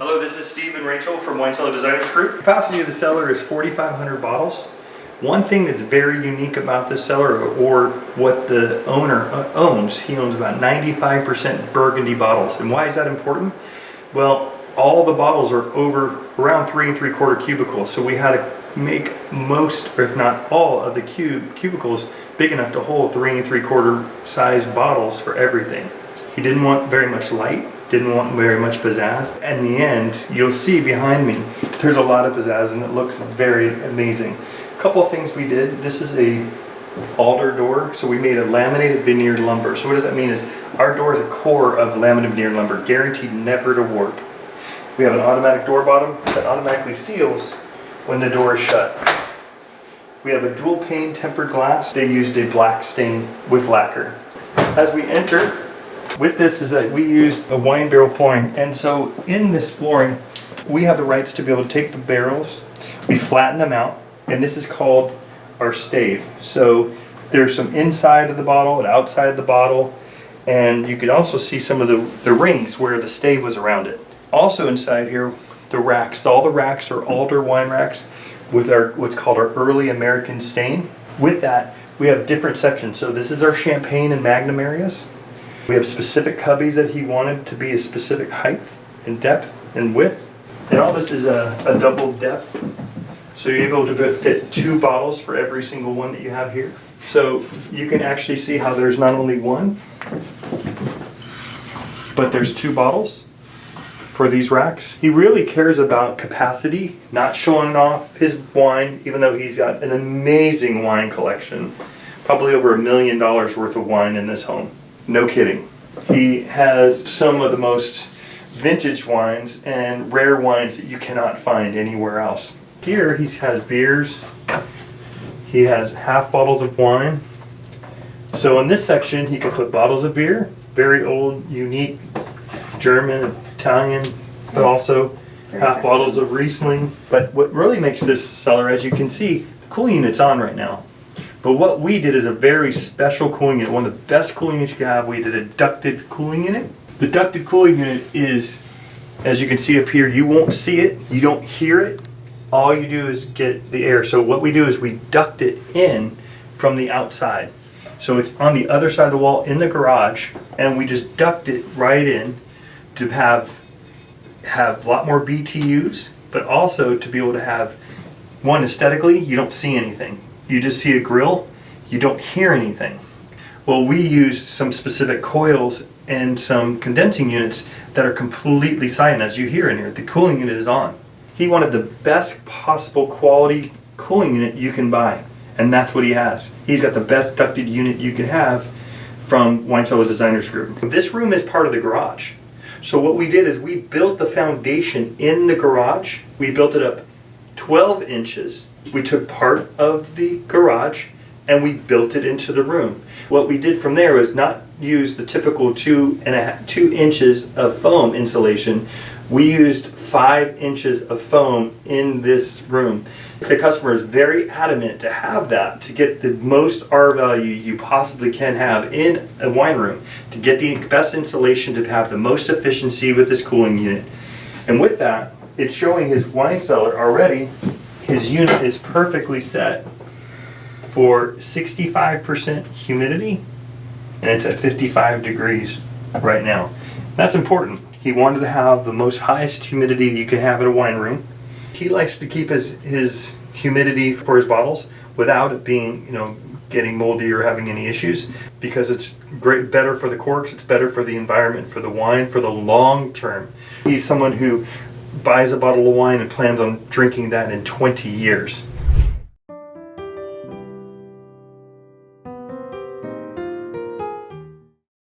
Hello, this is Steve and Rachel from Cellar Designers Group. Capacity of the cellar is 4,500 bottles. One thing that's very unique about this cellar, or what the owner owns, he owns about 95% Burgundy bottles. And why is that important? Well, all the bottles are around 3 3/4 cubicles, so we had to make most, if not all, of the cubicles big enough to hold 3 3/4 size bottles for everything. He didn't want very much light, didn't want very much pizzazz. In the end, you'll see behind me, there's a lot of pizzazz and it looks very amazing. A couple of things we did. This is a alder door, so we made a laminated veneered lumber. So what does that mean is our door is a core of laminated veneered lumber, guaranteed never to warp. We have an automatic door bottom that automatically seals when the door is shut. We have a dual pane tempered glass. They used a black stain with lacquer. As we enter, with this is that we used a wine barrel flooring, and so in this flooring we have the rights to be able to take the barrels, we flatten them out, and this is called our stave. So there's some inside of the bottle and outside of the bottle, and you can also see some of the rings where the stave was around it. Also inside here, the racks. All the racks are alder wine racks with our what's called our early American stain. With that, we have different sections. So this is our champagne and magnum areas. We have specific cubbies that he wanted to be a specific height and depth and width. And all this is a double depth. So you're able to fit 2 bottles for every single one that you have here. So you can actually see how there's not only one, but there's 2 bottles for these racks. He really cares about capacity, not showing off his wine, even though he's got an amazing wine collection. Probably over $1 million worth of wine in this home. No kidding. He has some of the most vintage wines and rare wines that you cannot find anywhere else. Here he has beers, he has half bottles of wine. So in this section he could put bottles of beer, very old, unique, German, Italian, but also half bottles of Riesling. But what really makes this cellar, as you can see, the cooling unit's on right now. But what we did is a very special cooling unit, one of the best cooling units you can have. We did a ducted cooling unit. The ducted cooling unit is, as you can see up here, you won't see it, you don't hear it. All you do is get the air. So what we do is we duct it in from the outside. So it's on the other side of the wall in the garage, and we just duct it right in to have a lot more BTUs, but also to be able to have, one, aesthetically, you don't see anything. You just see a grill, you don't hear anything. Well, we used some specific coils and some condensing units that are completely silent, as you hear in here. The cooling unit is on. He wanted the best possible quality cooling unit you can buy, and that's what he has. He's got the best ducted unit you can have from Cellar Designers Group. This room is part of the garage. So what we did is we built the foundation in the garage. We built it up 12 inches. We took part of the garage and we built it into the room. What we did from there was not use the typical 2 inches of foam insulation. We used 5 inches of foam in this room. The customer is very adamant to have that to get the most R value you possibly can have in a wine room, to get the best insulation, to have the most efficiency with this cooling unit. And with that, it's showing his wine cellar already. His unit is perfectly set for 65% humidity, and it's at 55 degrees right now. That's important. He wanted to have the most highest humidity that you can have in a wine room. He likes to keep his humidity for his bottles without it being, getting moldy or having any issues, because it's better for the corks, it's better for the environment, for the wine, for the long term. He's someone who buys a bottle of wine and plans on drinking that in 20 years.